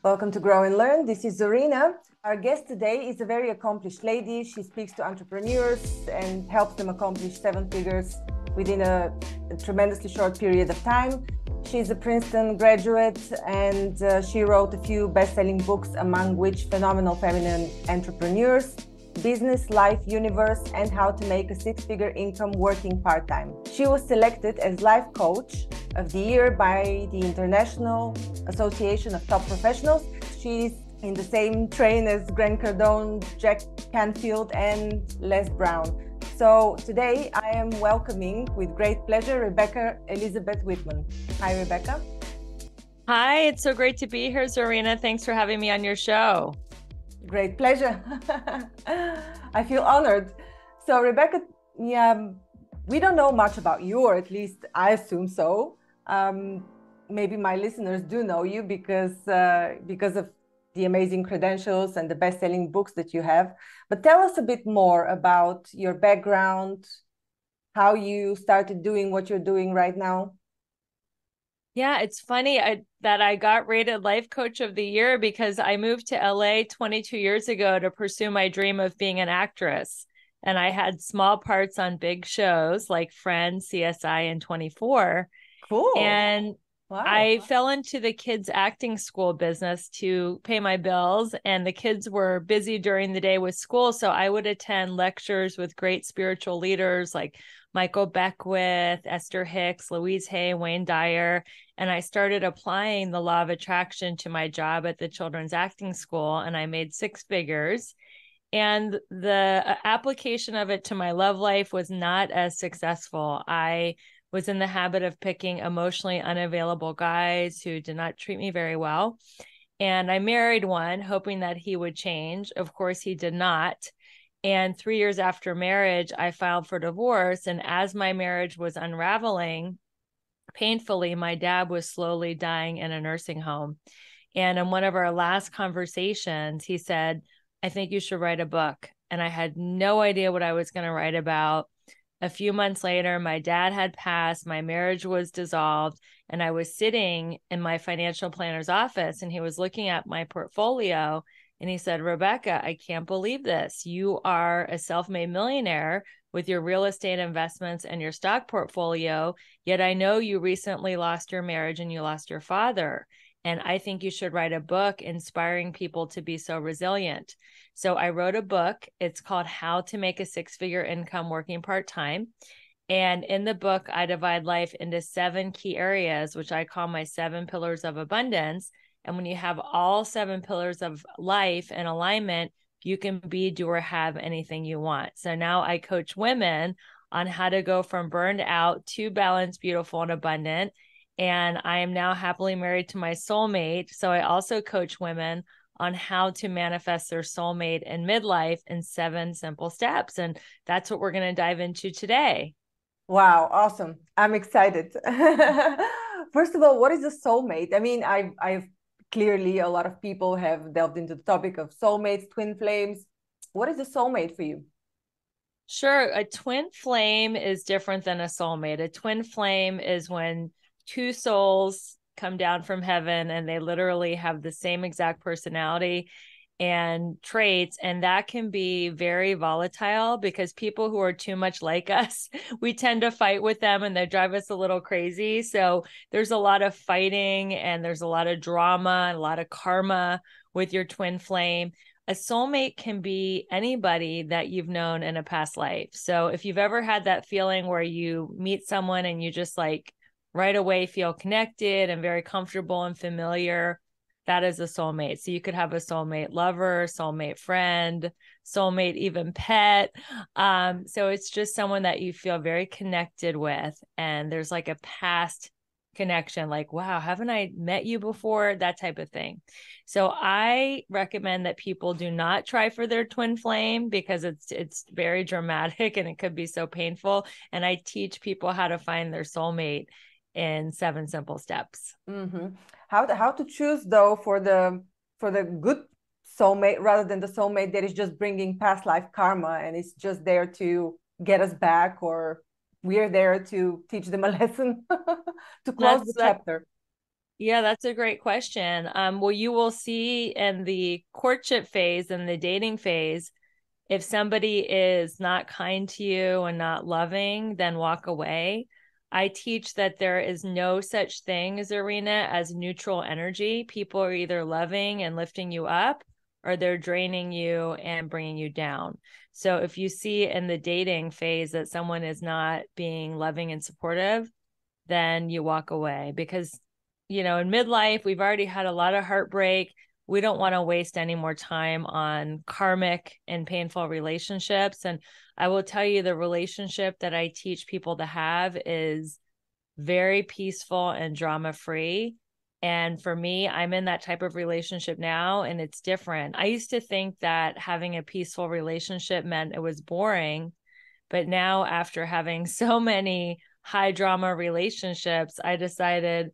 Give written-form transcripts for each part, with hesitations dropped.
Welcome to Grow and Learn. This is Zorina. Our guest today is a very accomplished lady. She speaks to entrepreneurs and helps them accomplish seven figures within a tremendously short period of time. She's a Princeton graduate and she wrote a few best-selling books, among which Phenomenal Feminine Entrepreneurs, Business, Life, Universe, and How to Make a Six-Figure Income Working Part-Time. She was selected as Life Coach of the Year by the International Association of Top Professionals. She's in the same train as Grant Cardone, Jack Canfield, and Les Brown. So today I am welcoming with great pleasure Rebecca Elizabeth Whitman. Hi, Rebecca. Hi, it's so great to be here, Zorina. Thanks for having me on your show. Great pleasure. I feel honored. So, Rebecca, yeah, we don't know much about you, or at least I assume so. Maybe my listeners do know you because of the amazing credentials and the best-selling books that you have. But tell us a bit more about your background, how you started doing what you're doing right now. Yeah, it's funny that I got rated Life Coach of the Year because I moved to LA 22 years ago to pursue my dream of being an actress. And I had small parts on big shows like Friends, CSI, and 24. Cool. And Wow. I fell into the kids' acting school business to pay my bills, and the kids were busy during the day with school. So I would attend lectures with great spiritual leaders like Michael Beckwith, Esther Hicks, Louise Hay, Wayne Dyer. And I started applying the law of attraction to my job at the children's acting school, and I made six figures. And the application of it to my love life was not as successful. I was in the habit of picking emotionally unavailable guys who did not treat me very well. And I married one, hoping that he would change. Of course, he did not. And 3 years after marriage, I filed for divorce. And as my marriage was unraveling, painfully, my dad was slowly dying in a nursing home. And in one of our last conversations, he said, I think you should write a book. And I had no idea what I was going to write about. A few months later, my dad had passed, my marriage was dissolved, and I was sitting in my financial planner's office, and he was looking at my portfolio, and he said, Rebecca, I can't believe this. You are a self-made millionaire with your real estate investments and your stock portfolio, yet I know you recently lost your marriage and you lost your father. And I think you should write a book inspiring people to be so resilient. So I wrote a book. It's called How to Make a Six-Figure Income Working Part-Time. And in the book, I divide life into seven key areas, which I call my seven pillars of abundance. And when you have all seven pillars of life in alignment, you can be, do, or have anything you want. So now I coach women on how to go from burned out to balanced, beautiful, and abundant. And I am now happily married to my soulmate. So I also coach women on how to manifest their soulmate in midlife in seven simple steps. And that's what we're going to dive into today. Wow, awesome. I'm excited. First of all, what is a soulmate? I mean, I've clearly a lot of people have delved into the topic of soulmates, twin flames. What is a soulmate for you? Sure. A twin flame is different than a soulmate. A twin flame is when two souls come down from heaven and they literally have the same exact personality and traits. And that can be very volatile because people who are too much like us, we tend to fight with them and they drive us a little crazy. So there's a lot of fighting and there's a lot of drama and a lot of karma with your twin flame. A soulmate can be anybody that you've known in a past life. So if you've ever had that feeling where you meet someone and you just like right away feel connected and very comfortable and familiar, that is a soulmate. So you could have a soulmate lover, soulmate friend, soulmate even pet. So it's just someone that you feel very connected with. And there's like a past connection, like, wow, haven't I met you before? That type of thing. So I recommend that people do not try for their twin flame because it's very dramatic and it could be so painful. And I teach people how to find their soulmate in seven simple steps. Mm-hmm. How to choose though for the good soulmate rather than the soulmate that is just bringing past life karma and it's just there to get us back, or we're there to teach them a lesson to close the That's chapter. Yeah, that's a great question. Well, you will see in the courtship phase and the dating phase, if somebody is not kind to you and not loving, then walk away. I teach that there is no such thing, Zarina, as neutral energy. People are either loving and lifting you up, or they're draining you and bringing you down. So if you see in the dating phase that someone is not being loving and supportive, then you walk away, because, in midlife, we've already had a lot of heartbreak. We don't want to waste any more time on karmic and painful relationships. And I will tell you, the relationship that I teach people to have is very peaceful and drama free. And for me, I'm in that type of relationship now, and it's different. I used to think that having a peaceful relationship meant it was boring. But now, after having so many high drama relationships, I decided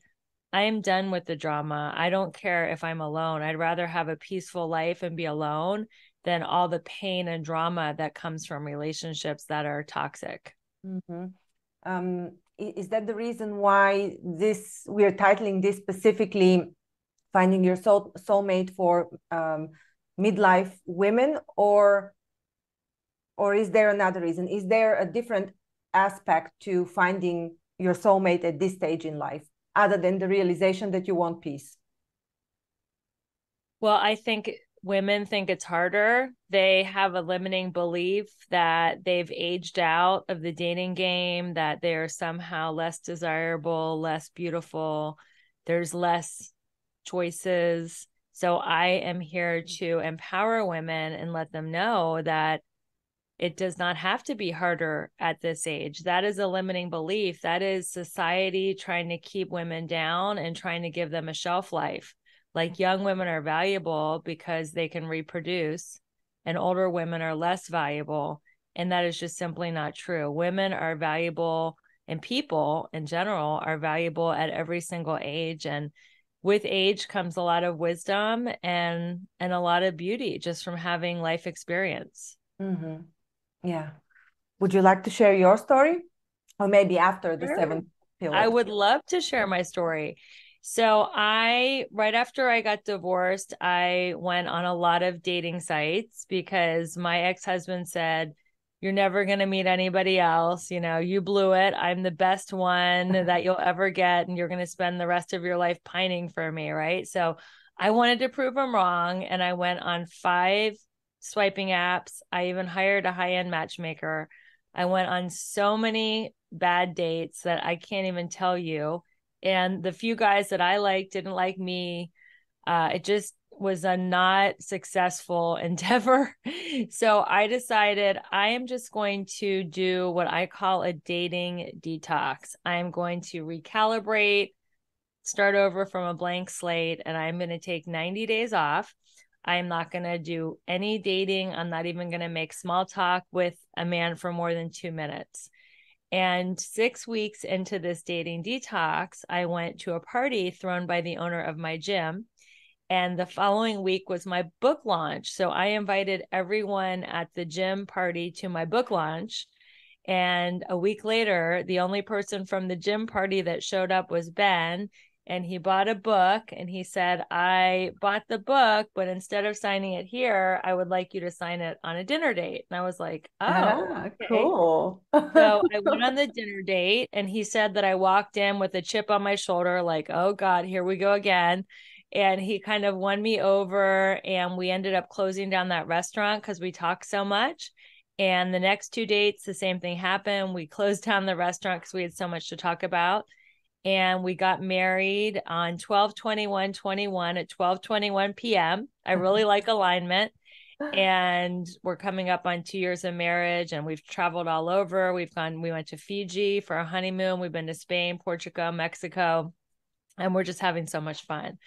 I'm done with the drama. I don't care if I'm alone. I'd rather have a peaceful life and be alone than all the pain and drama that comes from relationships that are toxic. Mm-hmm. Is that the reason why we're titling this specifically finding your soulmate for midlife women, or is there another reason? Is there a different aspect to finding your soulmate at this stage in life, other than the realization that you want peace? Well, I think women think it's harder. They have a limiting belief that they've aged out of the dating game, that they're somehow less desirable, less beautiful. There's less choices. So I am here to empower women and let them know that it does not have to be harder at this age. That is a limiting belief. That is society trying to keep women down and trying to give them a shelf life. Like, young women are valuable because they can reproduce, and older women are less valuable. And that is just simply not true. Women are valuable, and people in general are valuable at every single age. And with age comes a lot of wisdom and a lot of beauty just from having life experience. Mm-hmm. Yeah. Would you like to share your story? Or maybe after the Sure. seventh I pillar? would love to share my story. So right after I got divorced, I went on a lot of dating sites because my ex-husband said, "You're never going to meet anybody else. You blew it. I'm the best one that you'll ever get. And you're going to spend the rest of your life pining for me." Right. So I wanted to prove him wrong. And I went on 5 swiping apps. I even hired a high-end matchmaker. I went on so many bad dates that I can't even tell you. And the few guys that I liked didn't like me. It just was a not successful endeavor. So I decided I am just going to do what I call a dating detox. I am going to recalibrate, start over from a blank slate, and I'm going to take 90 days off. I'm not going to do any dating. I'm not even going to make small talk with a man for more than 2 minutes. And 6 weeks into this dating detox, I went to a party thrown by the owner of my gym. And the following week was my book launch. So I invited everyone at the gym party to my book launch. And a week later, the only person from the gym party that showed up was Ben. And he bought a book, and he said, "I bought the book, but instead of signing it here, I would like you to sign it on a dinner date." And I was like, "Oh, okay." Cool. So I went on the dinner date, and he said that I walked in with a chip on my shoulder, like, "Oh God, here we go again." And he kind of won me over, and we ended up closing down that restaurant because we talked so much. And the next 2 dates, the same thing happened. We closed down the restaurant because we had so much to talk about. And we got married on 12/21/21 at 12:21 p.m. I really like alignment. And we're coming up on 2 years of marriage, and we've traveled all over. We went to Fiji for a honeymoon. We've been to Spain, Portugal, Mexico, and we're just having so much fun.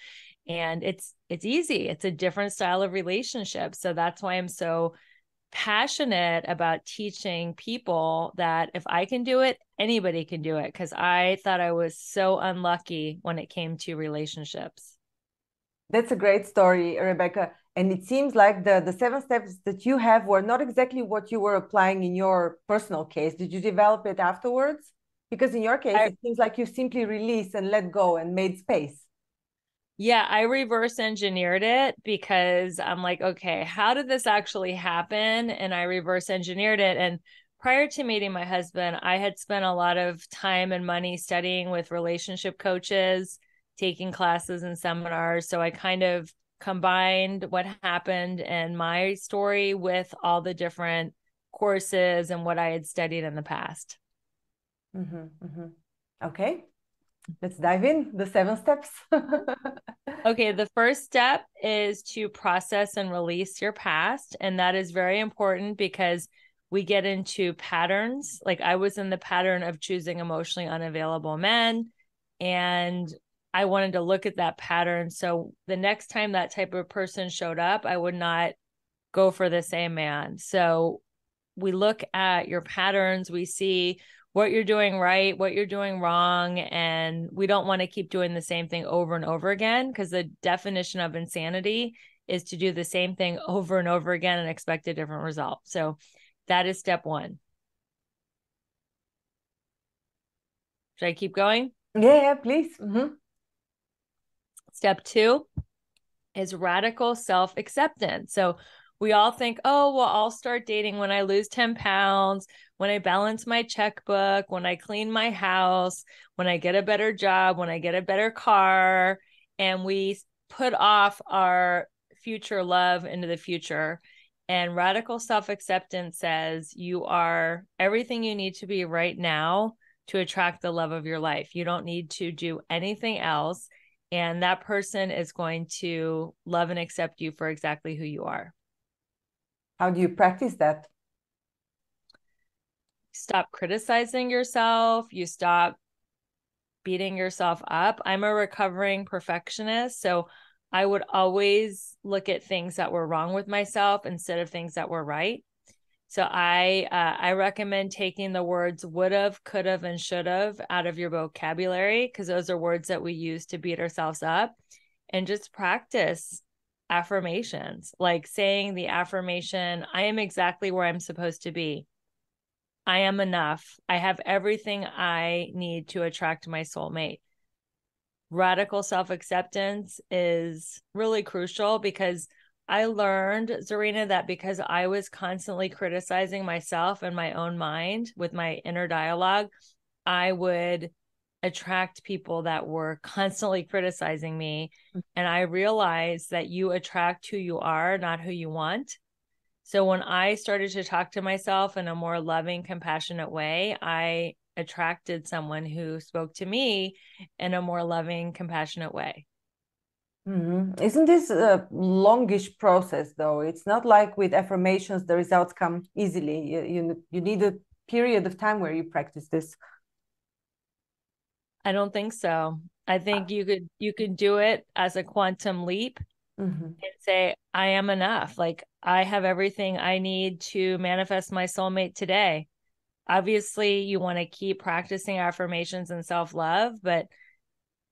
And it's easy. It's a different style of relationship. So that's why I'm so passionate about teaching people that if I can do it, anybody can do it. Because I thought I was so unlucky when it came to relationships. That's a great story, Rebecca. And it seems like the 7 steps that you have were not exactly what you were applying in your personal case. Did you develop it afterwards? Because in your case, it seems like you simply released and let go and made space. Yeah, I reverse engineered it because I'm like, okay, how did this actually happen? And I reverse engineered it. And prior to meeting my husband, I had spent a lot of time and money studying with relationship coaches, taking classes and seminars. So I kind of combined what happened and my story with all the different courses and what I had studied in the past. Okay, let's dive in. The 7 steps. Okay, the first step is to process and release your past. And that is very important because we get into patterns. Like I was in the pattern of choosing emotionally unavailable men, and I wanted to look at that pattern. So the next time that type of person showed up, I would not go for the same man. So we look at your patterns, we see what you're doing right, what you're doing wrong, and we don't want to keep doing the same thing over and over again, because the definition of insanity is to do the same thing over and over again and expect a different result. So that is step 1. Should I keep going? Yeah, please. Step 2 is radical self-acceptance. So we all think, oh, well, I'll start dating when I lose 10 pounds, when I balance my checkbook, when I clean my house, when I get a better job, when I get a better car. And we put off our future love into the future. And radical self-acceptance says you are everything you need to be right now to attract the love of your life. You don't need to do anything else. And that person is going to love and accept you for exactly who you are. How do you practice that? Stop criticizing yourself. You stop beating yourself up. I'm a recovering perfectionist, so I would always look at things that were wrong with myself instead of things that were right. So I recommend taking the words would have, could have, and should have out of your vocabulary, because those are words that we use to beat ourselves up, and just practice affirmations, like saying the affirmation, I am exactly where I'm supposed to be. I am enough. I have everything I need to attract my soulmate. Radical self-acceptance is really crucial because I learned, Zarina, that because I was constantly criticizing myself in my own mind with my inner dialogue, I would attract people that were constantly criticizing me. And I realized that you attract who you are, not who you want. So when I started to talk to myself in a more loving, compassionate way, I attracted someone who spoke to me in a more loving, compassionate way. Isn't this a longish process, though? It's not like with affirmations, the results come easily. You need a period of time where you practice this. I don't think so. I think you could do it as a quantum leap and say, I am enough. Like I have everything I need to manifest my soulmate today. Obviously, you want to keep practicing affirmations and self-love, but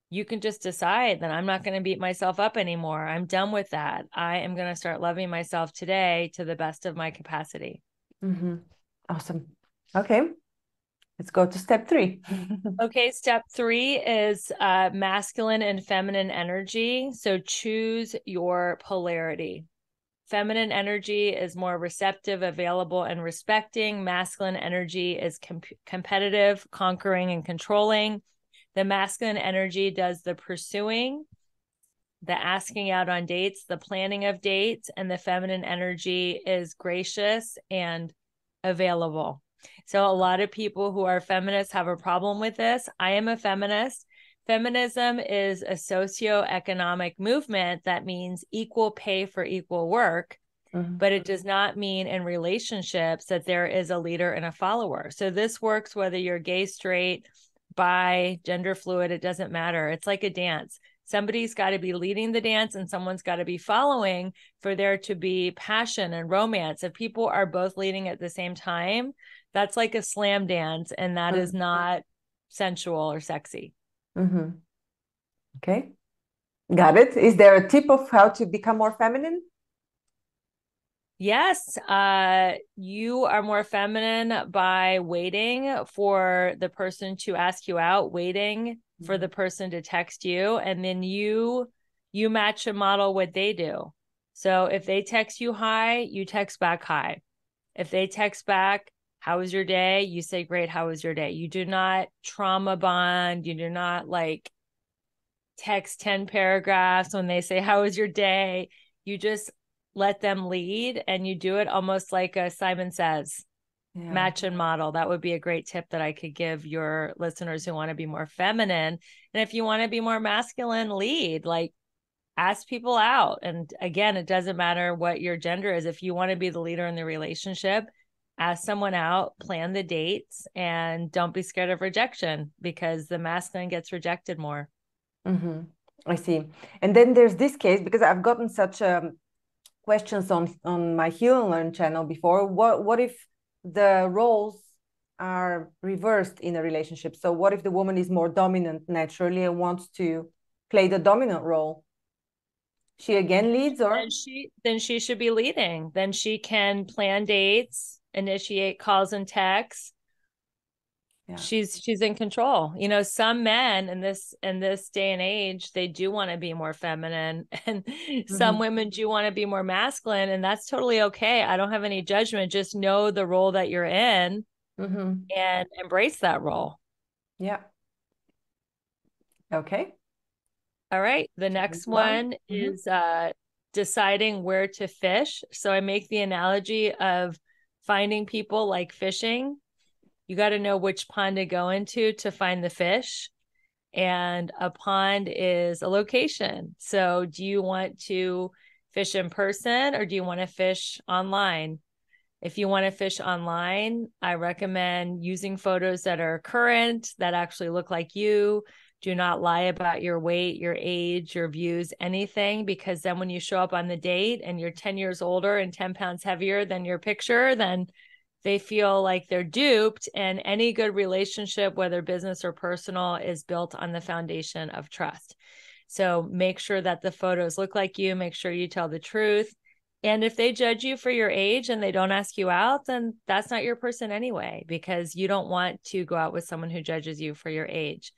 you can just decide that I'm not going to beat myself up anymore. I'm done with that. I am going to start loving myself today to the best of my capacity. Awesome. Okay, let's go to step 3. Okay, step 3 is masculine and feminine energy. So choose your polarity. Feminine energy is more receptive, available, and respecting. Masculine energy is competitive, conquering, and controlling. The masculine energy does the pursuing, the asking out on dates, the planning of dates, and the feminine energy is gracious and available. So a lot of people who are feminists have a problem with this. I am a feminist. Feminism is a socioeconomic movement that means equal pay for equal work, but it does not mean in relationships that there is a leader and a follower. So this works whether you're gay, straight, bi, gender fluid, it doesn't matter. It's like a dance. Somebody's got to be leading the dance and someone's got to be following for there to be passion and romance. If people are both leading at the same time, that's like a slam dance, and that is not sensual or sexy. Okay, got it. Is there a tip of how to become more feminine? Yes, you are more feminine by waiting for the person to ask you out, waiting for the person to text you, and then you you match and model what they do. So if they text you hi, you text back hi. If they text back, how was your day? You say, great, how was your day? You do not trauma bond. You do not like text 10 paragraphs when they say, how was your day? You just let them lead, and you do it almost like a Simon Says. Yeah. Match and model. That would be a great tip that I could give your listeners who want to be more feminine. And if you want to be more masculine, lead, like ask people out. And again, it doesn't matter what your gender is. If you want to be the leader in the relationship, ask someone out, plan the dates, and don't be scared of rejection, because the masculine gets rejected more. Mm-hmm. I see. And then there's this case, because I've gotten such questions on my Heal and Learn channel before. What if the roles are reversed in a relationship? So what if the woman is more dominant naturally and wants to play the dominant role? She again leads, or then she should be leading. Then she can plan dates, initiate calls and texts. Yeah. She's in control. You know, some men in this day and age, they do want to be more feminine, and some women do want to be more masculine, and that's totally okay. I don't have any judgment. Just know the role that you're in and embrace that role. Yeah. Okay. All right. The next one is deciding where to fish. So I make the analogy of finding people like fishing. You got to know which pond to go into to find the fish. And a pond is a location. So do you want to fish in person, or do you want to fish online? If you want to fish online, I recommend using photos that are current, that actually look like you. Do not lie about your weight, your age, your views, anything, because then when you show up on the date and you're 10 years older and 10 pounds heavier than your picture, then they feel like they're duped. And any good relationship, whether business or personal, is built on the foundation of trust. So make sure that the photos look like you. Make sure you tell the truth. And if they judge you for your age and they don't ask you out, then that's not your person anyway, because you don't want to go out with someone who judges you for your age.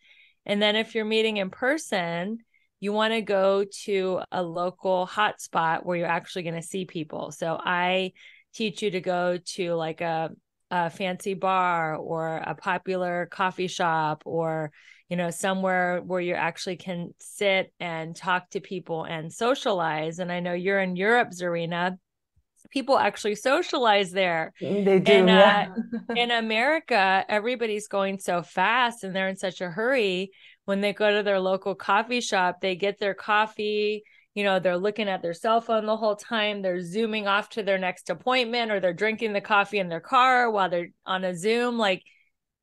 And then if you're meeting in person, you want to go to a local hotspot where you're actually going to see people. So I teach you to go to like a fancy bar or a popular coffee shop, or, you know, somewhere where you actually can sit and talk to people and socialize. And I know you're in Europe, Zarina. People actually socialize there. They do. And, in America, everybody's going so fast and they're in such a hurry. When they go to their local coffee shop, they get their coffee, you know, they're looking at their cell phone the whole time. They're zooming off to their next appointment, or they're drinking the coffee in their car while they're on a Zoom. Like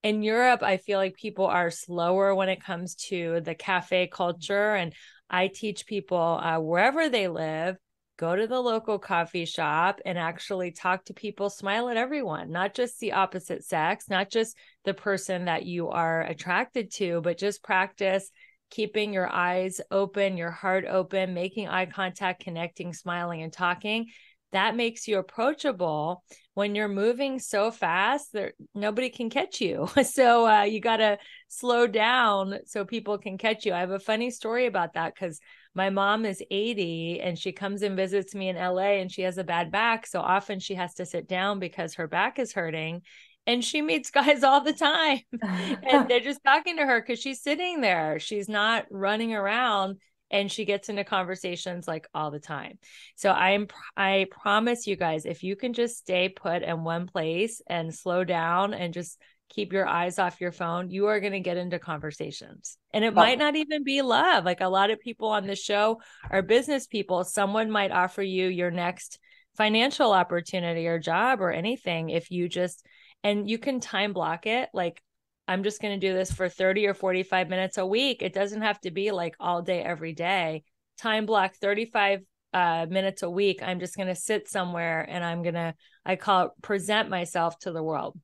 in Europe, I feel like people are slower when it comes to the cafe culture. And I teach people wherever they live, go to the local coffee shop and actually talk to people, smile at everyone, not just the opposite sex, not just the person that you are attracted to, but just practice keeping your eyes open, your heart open, making eye contact, connecting, smiling, and talking. That makes you approachable. When you're moving so fast, nobody can catch you. So you got to slow down so people can catch you. I have a funny story about that, because my mom is 80 and she comes and visits me in LA, and she has a bad back. So often she has to sit down because her back is hurting. And she meets guys all the time and they're just talking to her because she's sitting there. She's not running around, and she gets into conversations like all the time. So I promise you guys, if you can just stay put in one place and slow down and just keep your eyes off your phone, you are going to get into conversations. And it might not even be love. Like a lot of people on the show are business people. Someone might offer you your next financial opportunity or job or anything if you just, and you can time block it. Like, I'm just going to do this for 30 or 45 minutes a week. It doesn't have to be like all day, every day. Time block 35 minutes a week. I'm just going to sit somewhere and I call it present myself to the world.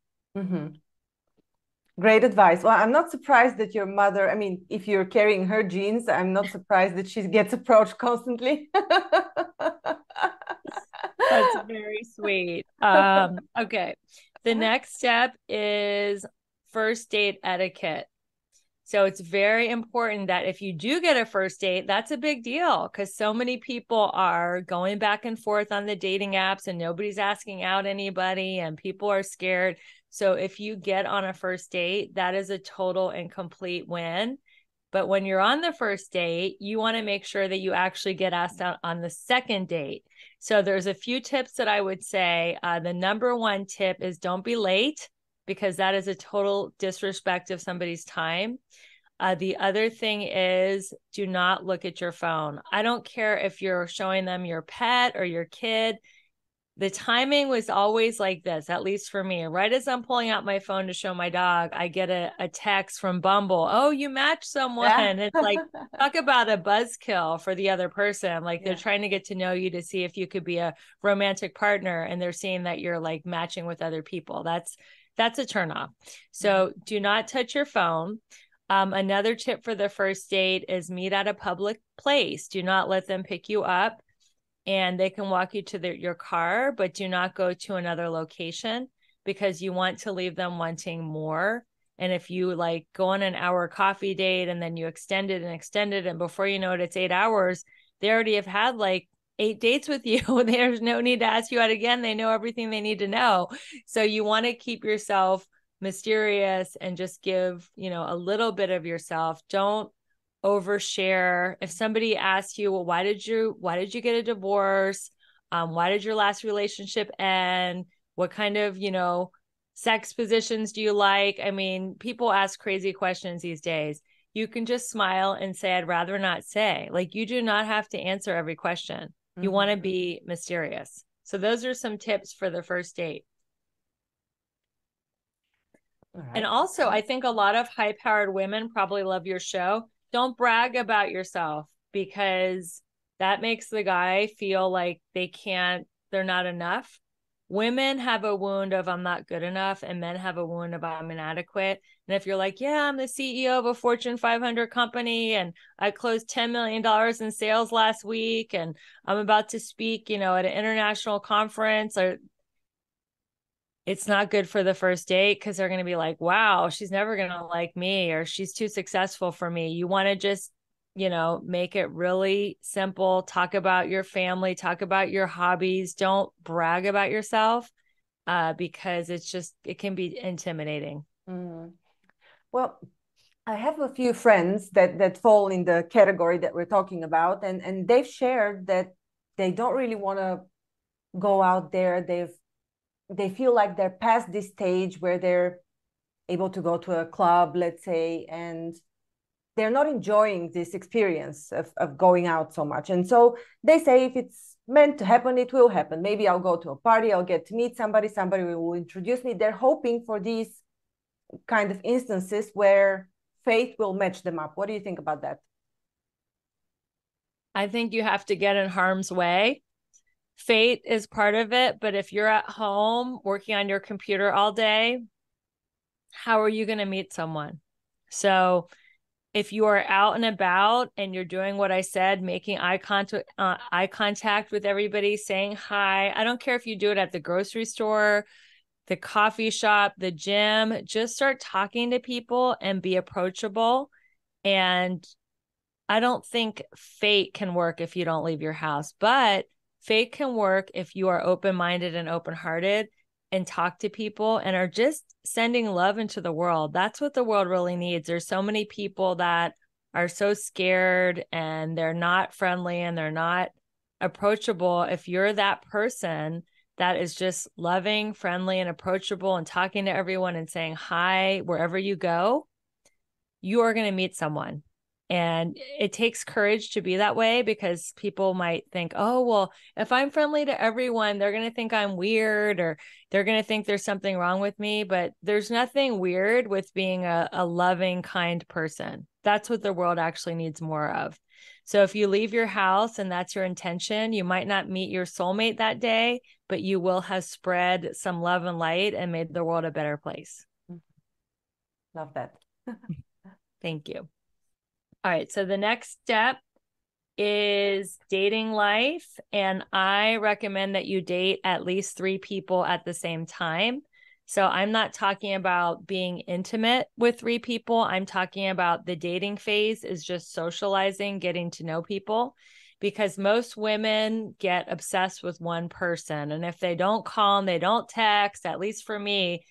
Great advice. Well, I'm not surprised that your mother, I mean, if you're carrying her genes, I'm not surprised that she gets approached constantly. That's very sweet. Okay. The next step is first date etiquette. So it's very important that if you do get a first date, that's a big deal, because so many people are going back and forth on the dating apps and nobody's asking out anybody and people are scared. So if you get on a first date, that is a total and complete win. But when you're on the first date, you want to make sure that you actually get asked out on the second date. So there's a few tips that I would say. The number one tip is don't be late, because that is a total disrespect of somebody's time. The other thing is, do not look at your phone. I don't care if you're showing them your pet or your kid. The timing was always like this, at least for me. Right as I'm pulling out my phone to show my dog, I get a text from Bumble. Oh, you matched someone. Yeah. It's like, talk about a buzzkill for the other person. Like, Yeah. they're trying to get to know you to see if you could be a romantic partner, and they're seeing that you're like matching with other people. That's a turnoff. So do not touch your phone. Another tip for the first date is meet at a public place. Do not let them pick you up, and they can walk you to your car, but do not go to another location, because you want to leave them wanting more. And if you like go on an hour coffee date and then you extend it, and before you know it, it's 8 hours, they already have had like 8 dates with you. There's no need to ask you out again. They know everything they need to know. So you want to keep yourself mysterious and just give, a little bit of yourself. Don't overshare. If somebody asks you, well, why did you get a divorce? Why did your last relationship end? What kind of, sex positions do you like? I mean, people ask crazy questions these days. You can just smile and say, I'd rather not say. Like, you do not have to answer every question. You want to be mysterious. So those are some tips for the first date. Right. And also, I think a lot of high-powered women probably love your show. Don't brag about yourself, because that makes the guy feel like they're not enough. Women have a wound of I'm not good enough, and men have a wound of I'm inadequate. And if you're like, yeah, I'm the CEO of a Fortune 500 company, and I closed $10 million in sales last week, and I'm about to speak, at an international conference, or it's not good for the first date, because they're going to be like, wow, she's never going to like me, or she's too successful for me. You want to just, make it really simple. Talk about your family, talk about your hobbies. Don't brag about yourself, because it can be intimidating. Well, I have a few friends that fall in the category that we're talking about, and they've shared that they don't really want to go out there. They feel like they're past this stage where they're able to go to a club, let's say, and they're not enjoying this experience of going out so much. And so they say, if it's meant to happen, it will happen. Maybe I'll go to a party, I'll get to meet somebody will introduce me. They're hoping for these kind of instances where fate will match them up. What do you think about that? I think you have to get in harm's way. Fate is part of it, but if you're at home working on your computer all day, how are you going to meet someone? So if you are out and about and you're doing what I said, making eye contact with everybody, saying hi, I don't care if you do it at the grocery store, the coffee shop, the gym, just start talking to people and be approachable. And I don't think fate can work if you don't leave your house, but fate can work if you are open-minded and open-hearted and talk to people and are just sending love into the world. That's what the world really needs. There's so many people that are so scared and they're not friendly and they're not approachable. If you're that person that is just loving, friendly, and approachable and talking to everyone and saying hi wherever you go, you are going to meet someone. And it takes courage to be that way, because people might think, oh, well, if I'm friendly to everyone, they're going to think I'm weird, or they're going to think there's something wrong with me. But there's nothing weird with being a loving, kind person. That's what the world actually needs more of. So if you leave your house and that's your intention, you might not meet your soulmate that day, but you will have spread some love and light and made the world a better place. Love that. Thank you. All right. So the next step is dating life. And I recommend that you date at least 3 people at the same time. So I'm not talking about being intimate with 3 people. I'm talking about the dating phase is just socializing, getting to know people, because most women get obsessed with one person. And if they don't call and they don't text, at least for me,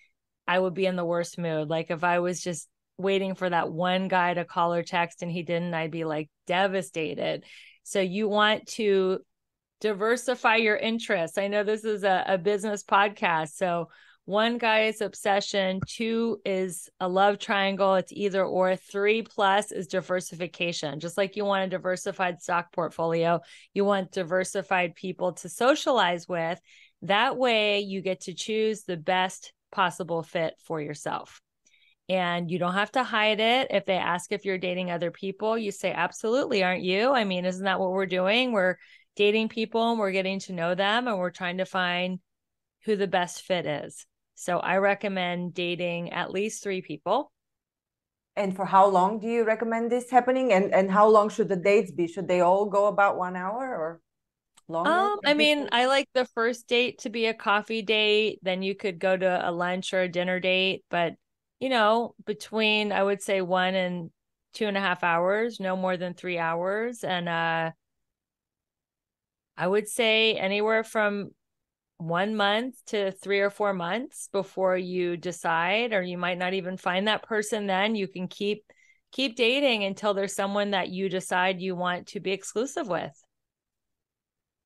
I would be in the worst mood. Like if I was just waiting for that one guy to call or text and he didn't, I'd be like devastated. So you want to diversify your interests. I know this is a business podcast. So 1 guy is obsession, 2 is a love triangle. It's either or. 3+ is diversification. Just like you want a diversified stock portfolio, you want diversified people to socialize with. That way you get to choose the best possible fit for yourself. And you don't have to hide it. If they ask if you're dating other people, you say, absolutely, aren't you? I mean, isn't that what we're doing? We're dating people and we're getting to know them and we're trying to find who the best fit is. So I recommend dating at least 3 people. And for how long do you recommend this happening? And how long should the dates be? Should they all go about 1 hour or longer? I mean, I like the first date to be a coffee date. Then you could go to a lunch or a dinner date, but between, I would say 1 and 2.5 hours, no more than 3 hours. And I would say anywhere from 1 month to 3 or 4 months before you decide, or you might not even find that person. Then you can keep dating until there's someone that you decide you want to be exclusive with.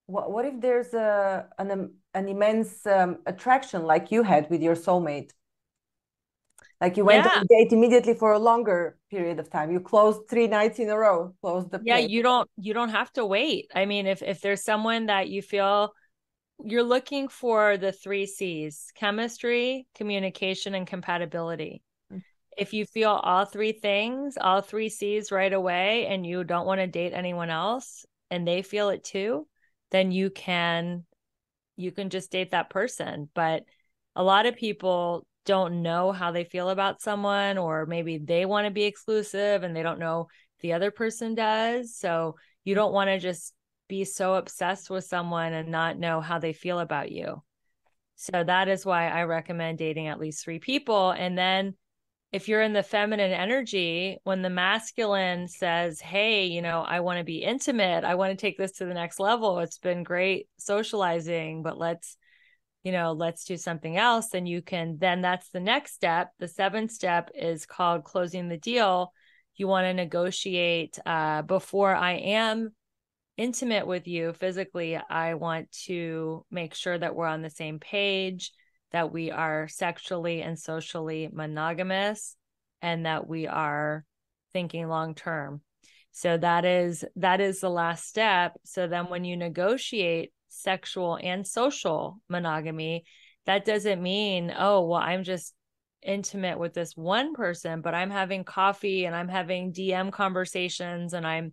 What if there's an immense attraction like you had with your soulmate? Like you went on a date immediately for a longer period of time. You closed 3 nights in a row, closed the place. You don't have to wait. I mean, if there's someone that you feel you're looking for, the 3 C's: chemistry, communication, and compatibility. Mm-hmm. If you feel all 3 things, all 3 C's right away, and you don't want to date anyone else and they feel it too, then you can just date that person. But a lot of people don't know how they feel about someone, or maybe they want to be exclusive and they don't know if the other person does. So you don't want to just be so obsessed with someone and not know how they feel about you. So that is why I recommend dating at least 3 people. And then if you're in the feminine energy, when the masculine says, hey, I want to be intimate, I want to take this to the next level, it's been great socializing, but let's do something else. Then that's the next step. The 7th step is called closing the deal. You want to negotiate before I am intimate with you physically. I want to make sure that we're on the same page, that we are sexually and socially monogamous, and that we are thinking long term. So that is the last step. So then when you negotiate sexual and social monogamy, that doesn't mean, oh, well, I'm just intimate with this one person, but I'm having coffee and I'm having DM conversations and I'm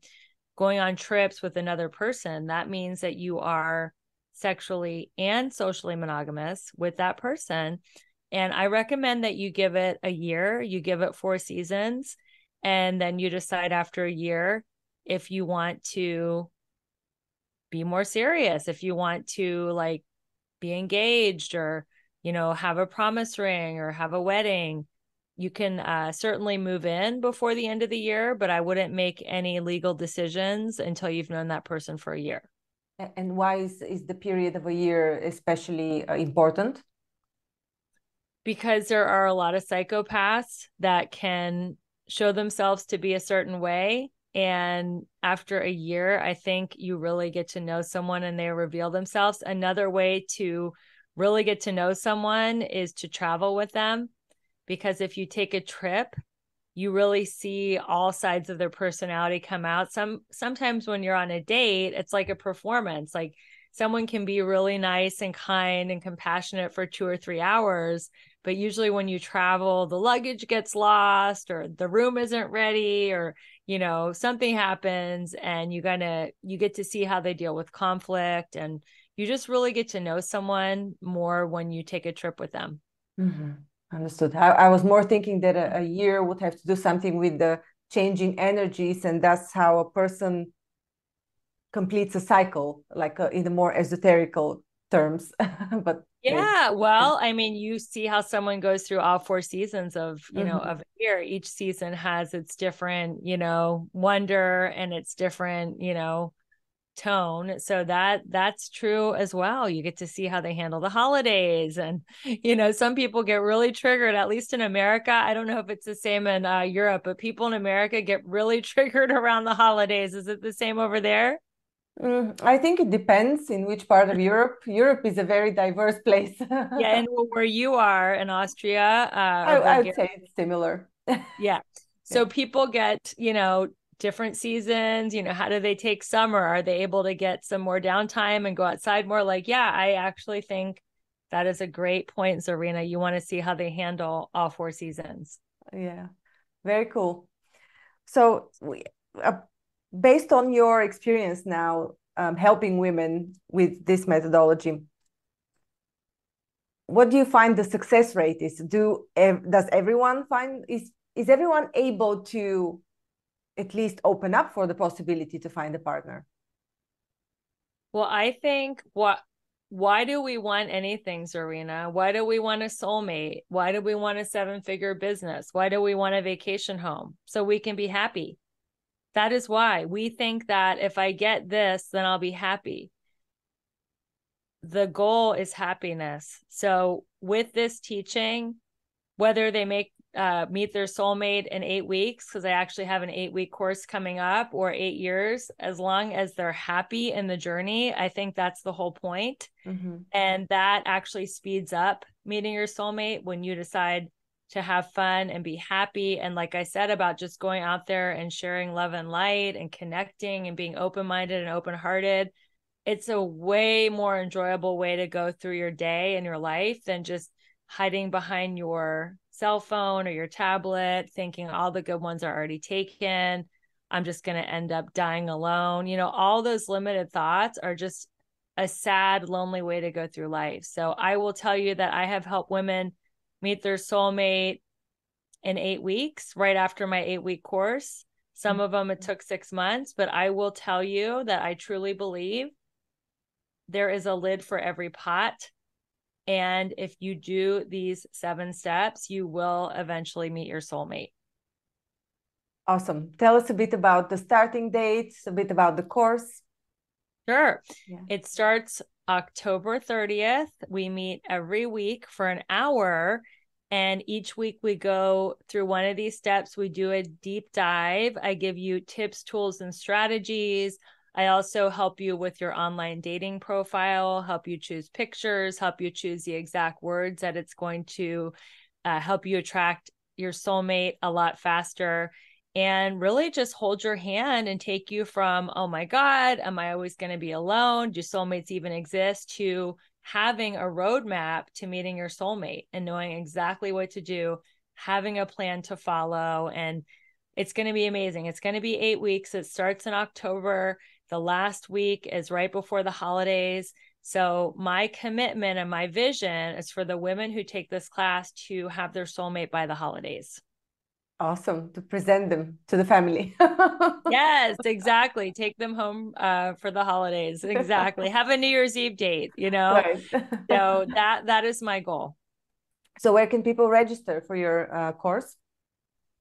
going on trips with another person. That means that you are sexually and socially monogamous with that person. And I recommend that you give it a year, you give it 4 seasons, and then you decide after a year if you want to be more serious, if you want to like be engaged or, have a promise ring or have a wedding. You can certainly move in before the end of the year, but I wouldn't make any legal decisions until you've known that person for a year. And why is the period of a year especially important? Because there are a lot of psychopaths that can show themselves to be a certain way. And after a year, I think you really get to know someone and they reveal themselves. Another way to really get to know someone is to travel with them. Because if you take a trip, you really see all sides of their personality come out. Sometimes when you're on a date, it's like a performance. Like someone can be really nice and kind and compassionate for 2 or 3 hours, but usually when you travel, the luggage gets lost or the room isn't ready or, something happens, and you get to see how they deal with conflict, and you just really get to know someone more when you take a trip with them. Mm-hmm. Understood. I was more thinking that a year would have to do something with the changing energies, and that's how a person completes a cycle, like in a more esoterical terms, but yeah, well, I mean, you see how someone goes through all 4 seasons of, of a year. Each season has its different, wonder and its different, tone. So that's true as well. You get to see how they handle the holidays. And, some people get really triggered, at least in America. I don't know if it's the same in Europe, but people in America get really triggered around the holidays. Is it the same over there? I think it depends in which part of Europe. Europe is a very diverse place. Yeah. And where you are in Austria or I would Bulgaria. say it's similar. Yeah. Yeah. So people get, different seasons, how do they take summer? Are they able to get some more downtime and go outside more? Like, yeah, I actually think that is a great point, Zarina. You want to see how they handle all 4 seasons. Yeah, very cool. So, based on your experience now, helping women with this methodology, what do you find the success rate is? Does everyone find is everyone able to at least open up for the possibility to find a partner? Well, I think why do we want anything, Zarina? Why do we want a soulmate? Why do we want a 7-figure business? Why do we want a vacation home? So we can be happy. That is why we think that if I get this, then I'll be happy. The goal is happiness. So with this teaching, whether they meet their soulmate in 8 weeks, because I actually have an 8-week course coming up, or 8 years, as long as they're happy in the journey, I think that's the whole point. And that actually speeds up meeting your soulmate when you decide to have fun and be happy. And like I said, about just going out there and sharing love and light and connecting and being open-minded and open-hearted, it's a way more enjoyable way to go through your day and your life than just hiding behind your cell phone or your tablet, thinking all the good ones are already taken. I'm just going to end up dying alone. All those limited thoughts are just a sad, lonely way to go through life. So I will tell you that I have helped women meet their soulmate in 8 weeks, right after my 8-week course. Some of them, it took 6 months, but I will tell you that I truly believe there is a lid for every pot. And if you do these 7 steps, you will eventually meet your soulmate. Awesome. Tell us a bit about the starting dates, a bit about the course. Sure. Yeah. It starts October 30th. We meet every week for an hour. And each week we go through one of these steps. We do a deep dive. I give you tips, tools, and strategies. I also help you with your online dating profile, help you choose pictures, help you choose the exact words that it's going to help you attract your soulmate a lot faster, and really just hold your hand and take you from, oh my God, am I always going to be alone? Do soulmates even exist? To having a roadmap to meeting your soulmate and knowing exactly what to do, having a plan to follow. And it's going to be amazing. It's going to be 8 weeks. It starts in October. The last week is right before the holidays. So my commitment and my vision is for the women who take this class to have their soulmate by the holidays. Awesome. To present them to the family. Yes, exactly. Take them home for the holidays. Exactly. Have a New Year's Eve date, Right. So that is my goal. So where can people register for your course?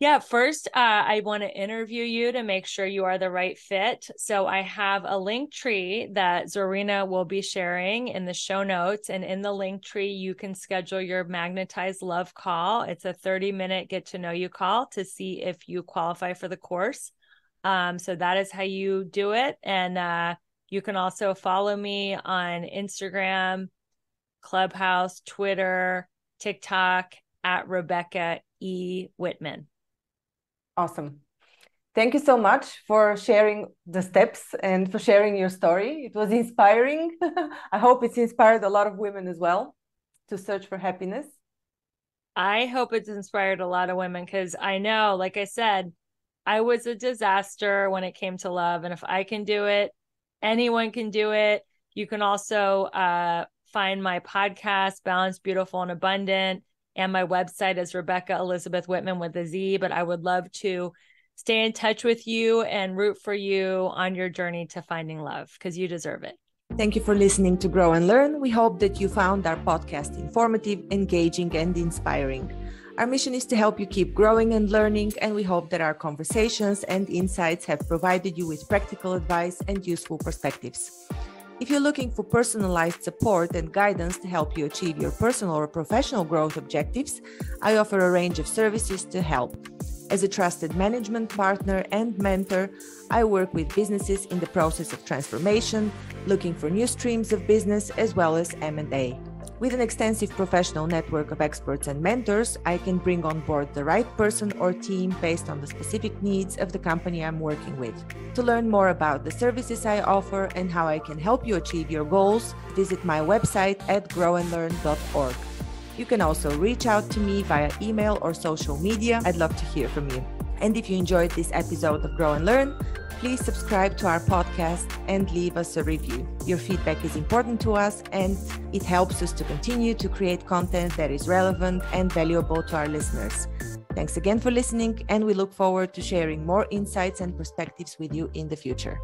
Yeah, first, I want to interview you to make sure you are the right fit. So I have a link tree that Zarina will be sharing in the show notes. And in the link tree, you can schedule your Magnetized Love call. It's a 30-minute get to know you call to see if you qualify for the course. So that is how you do it. And you can also follow me on Instagram, Clubhouse, Twitter, TikTok at Rebecca E. Whitman. Awesome. Thank you so much for sharing the steps and for sharing your story. It was inspiring. I hope it's inspired a lot of women as well to search for happiness. I hope it's inspired a lot of women, because I know, like I said, I was a disaster when it came to love. And if I can do it, anyone can do it. You can also find my podcast, Balanced, Beautiful, and Abundant. And my website is Rebecca Elizabeth Whitman with a Z. But I would love to stay in touch with you and root for you on your journey to finding love, because you deserve it. Thank you for listening to Grow and Learn. We hope that you found our podcast informative, engaging, and inspiring. Our mission is to help you keep growing and learning, and we hope that our conversations and insights have provided you with practical advice and useful perspectives. If you're looking for personalized support and guidance to help you achieve your personal or professional growth objectives, I offer a range of services to help. As a trusted management partner and mentor, I work with businesses in the process of transformation, looking for new streams of business, as well as M&A. With an extensive professional network of experts and mentors, I can bring on board the right person or team based on the specific needs of the company I'm working with. To learn more about the services I offer and how I can help you achieve your goals, visit my website at grownlearn.org. You can also reach out to me via email or social media. I'd love to hear from you. And if you enjoyed this episode of Grow and Learn, please subscribe to our podcast and leave us a review. Your feedback is important to us, and it helps us to continue to create content that is relevant and valuable to our listeners. Thanks again for listening, and we look forward to sharing more insights and perspectives with you in the future.